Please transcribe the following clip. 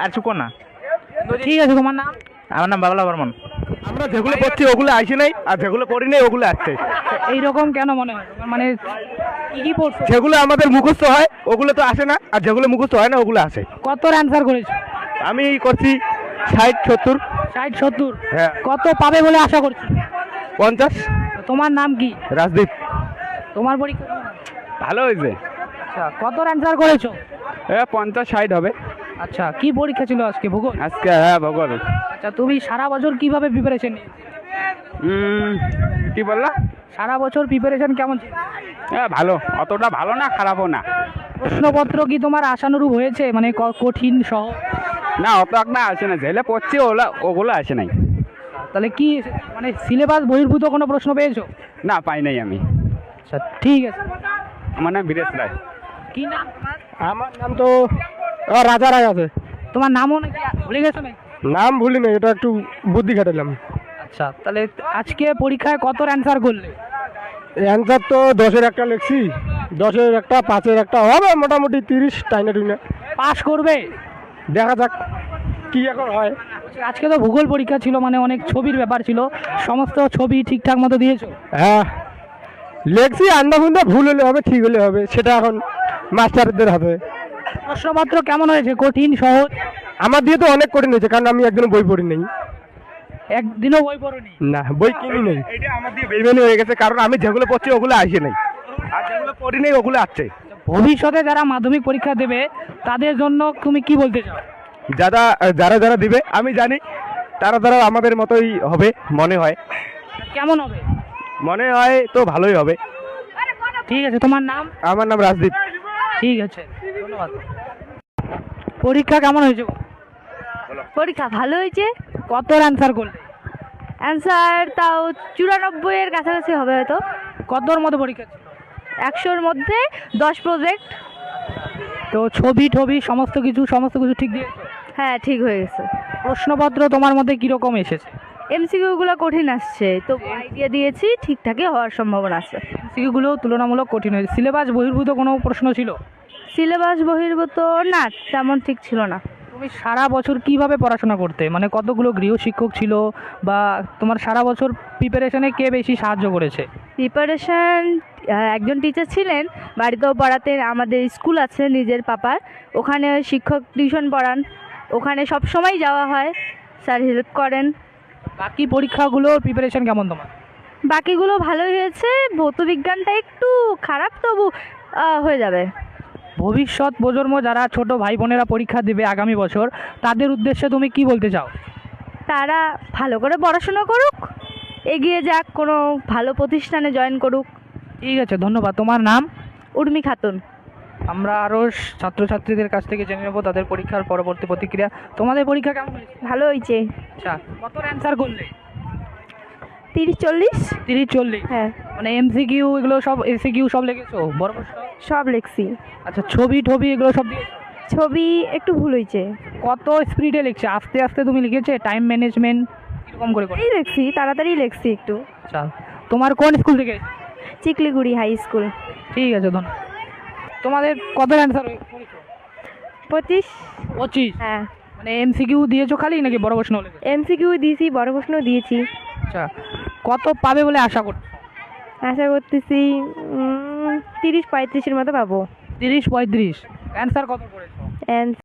আর চুকো না। ঠিক আছে, তোমার নাম? আমার নাম বাবলা বর্মন। আমরা যেগুলো করছি ওগুলো আইসি নাই, আর যেগুলো করি নাই ওগুলো আসছে। এইরকম কেন মনে হয় তোমার? মানে কি কি পড়ছো? যেগুলো আমাদের মুখস্থ হয় ওগুলো তো আসে না, আর যেগুলো মুখস্থ হয় না ওগুলো আসে। কত অ্যান্সার করেছো? আমি করছি 60-70। 60-70? হ্যাঁ। কত পাবে বলে আশা করছো? 50। তোমার নাম কি? রাজদীপ। তোমার পরীক্ষা কেমন? ভালো হয়েছে। আচ্ছা, কত অ্যান্সার করেছো? 50-60 হবে। আচ্ছা, কি পরীক্ষা ছিল আজকে? ভূগোল? আজকে হ্যাঁ ভূগোল। আচ্ছা, তুমি সারা বছর কিভাবে প্রিপারেশন নিয়েছো? কি বললা? সারা বছর প্রিপারেশন কেমন ছিল? হ্যাঁ ভালো, অতটা ভালো না, খারাপও না। প্রশ্নপত্র কি তোমার আশানুরূপ হয়েছে? মানে কঠিন সহজ? না অত একটা আসে না, যেগুলো পড়ছি ওগুলো আসে নাই। তাহলে কি মানে সিলেবাস বহির্ভূত কোনো প্রশ্ন পেয়েছো? না পাই নাই আমি। আচ্ছা ঠিক আছে। আমার নাম বীরেশ রায়। কি নাম তোমার? আমার নাম তো রাজা রায় আছে। তোমার নামও নাকি ভুলে গেছো নাকি? নাম ভুলি না, এটা একটু বুদ্ধি খাটালাম। আচ্ছা, তাহলে আজকে পরীক্ষায় কত অ্যান্সার করলে? অ্যান্সার তো 10-এর একটা লিখছি, 10-এর একটা, 5-এর একটা, হবে মোটামুটি 30 টাইনে টুইনে। পাস করবে? দেখা যাক কি এখন হয়। আজকে তো ভূগোল পরীক্ষা ছিল, মানে অনেক ছবির ব্যাপার ছিল, সমস্ত ছবি ঠিকঠাক মতো দিয়েছো? হ্যাঁ লেখছি, আন্ডা ফুন্ডা ভুল হলে হবে, ঠিক হলে হবে, সেটা এখন মাস্টারদের হাতে। প্রশ্নপত্র কেমন হয়েছে? কঠিন সহজ? আমার দিয়ে তো অনেক কঠিন হয়েছে, কারণ আমি একদিনও বই পড়ি নেই। একদিনও বই পড়োনি? না, বই কিনি নেই। এটা আমার দিয়ে বেইমানি হয়ে গেছে, কারণ আমি যেগুলো পড়ছি ওগুলো আসে নাই, আর যেগুলো পড়ি নেই ওগুলো আসছে। ভবিষ্যতে যারা মাধ্যমিক পরীক্ষা দেবে তাদের জন্য তুমি কি বলতে চাও? যারা যারা যারা দিবে আমি জানি তারা তারা আমাদের মতোই হবে মনে হয়। কেমন হবে? মনে হয় তো ভালোই হবে। ঠিক আছে, তোমার নাম? আমার নাম রাজদীপ। ঠিক আছে, ধন্যবাদ। পরীক্ষা কেমন হয়েছে? পরীক্ষা ভালো হয়েছে। কত অ্যান্সার করলে? অ্যান্সার তাও 94-এর কাছাকাছি হবে হয়তো। কতর মতো পরীক্ষা ছিল? 100-র মধ্যে 10 প্রজেক্ট। তো ছবি টবি সমস্ত কিছু ঠিক দিয়েছো? হ্যাঁ ঠিক হয়ে গেছে। প্রশ্নপত্র তোমার মধ্যে কীরকম এসেছে? এমসিকিউগুলো কঠিন আসছে, তো আইডিয়া দিয়েছি, ঠিকঠাকই হওয়ার সম্ভাবনা আছে। এমসিকিউগুলো তুলনামূলক কঠিন হয়েছে। সিলেবাস বহির্ভূত কোনো প্রশ্ন ছিল? সিলেবাস বহির্ভূত না, তেমন ঠিক ছিল না। তুমি সারা বছর কিভাবে পড়াশোনা করতে? মানে কতগুলো গৃহশিক্ষক ছিল, বা তোমার সারা বছর প্রিপারেশনে কে বেশি সাহায্য করেছে? প্রিপারেশন একজন টিচার ছিলেন, বাড়িতেও পড়াতেন, আমাদের স্কুল আছে নিজের পাপার, ওখানে শিক্ষক টিউশন পড়ান, ওখানে সব সময় যাওয়া হয়, স্যার হেল্প করেন। বাকি পরীক্ষাগুলোর প্রিপারেশন কেমন তোমার? বাকিগুলো ভালোই হয়েছে, ভৌত বিজ্ঞানটা একটু খারাপ, তবু হয়ে যাবে। ভবিষ্যৎ প্রজন্ম যারা ছোট ভাই বোনেরা পরীক্ষা দেবে আগামী বছর, তাদের উদ্দেশ্যে তুমি কি বলতে চাও? তারা ভালো করে পড়াশোনা করুক, এগিয়ে যাক, কোনো ভালো প্রতিষ্ঠানে জয়েন করুক। ঠিক আছে, ধন্যবাদ। তোমার নাম? উর্মি খাতুন। আমরা আরও ছাত্রছাত্রীদের কাছ থেকে জেনে নেবো তাদের পরীক্ষার পরবর্তী প্রতিক্রিয়া। তোমাদের পরীক্ষা কেমন হয়েছে? ভালো হয়েছে। আচ্ছা, কত অ্যান্সার করলে? 30-40। 30-40? হ্যাঁ। মানে এমসিকিউ এগুলো সব, এসিকিউ সব লিখেছো? বড় প্রশ্ন সব লিখছি। আচ্ছা, ছবি টবি এগুলো সব দিয়েছো? ছবি একটু ভুল হয়েছে। কত স্পিডে লিখছে? আস্তে আস্তে তুমি লিখেছে? টাইম ম্যানেজমেন্ট কীরকম করে? এই লিখছি, তাড়াতাড়ি লিখছি একটু। আচ্ছা, তোমার কোন স্কুল থেকে? চিকলিগুড়ি হাই স্কুল। ঠিক আছে, ধন্যবাদ। তোমাদের কত অ্যান্সার? 25। 25? হ্যাঁ। মানে এমসিকিউ দিয়েছো খালি নাকি বড় প্রশ্ন? এমসিকিউ দিয়েছি, বড় প্রশ্ন দিয়েছি। আচ্ছা, কত পাবে বলে আশা করছো? আশা করতেছি 30-35-এর মতো পাবো। 30-35? অ্যান্সার কত করেছো?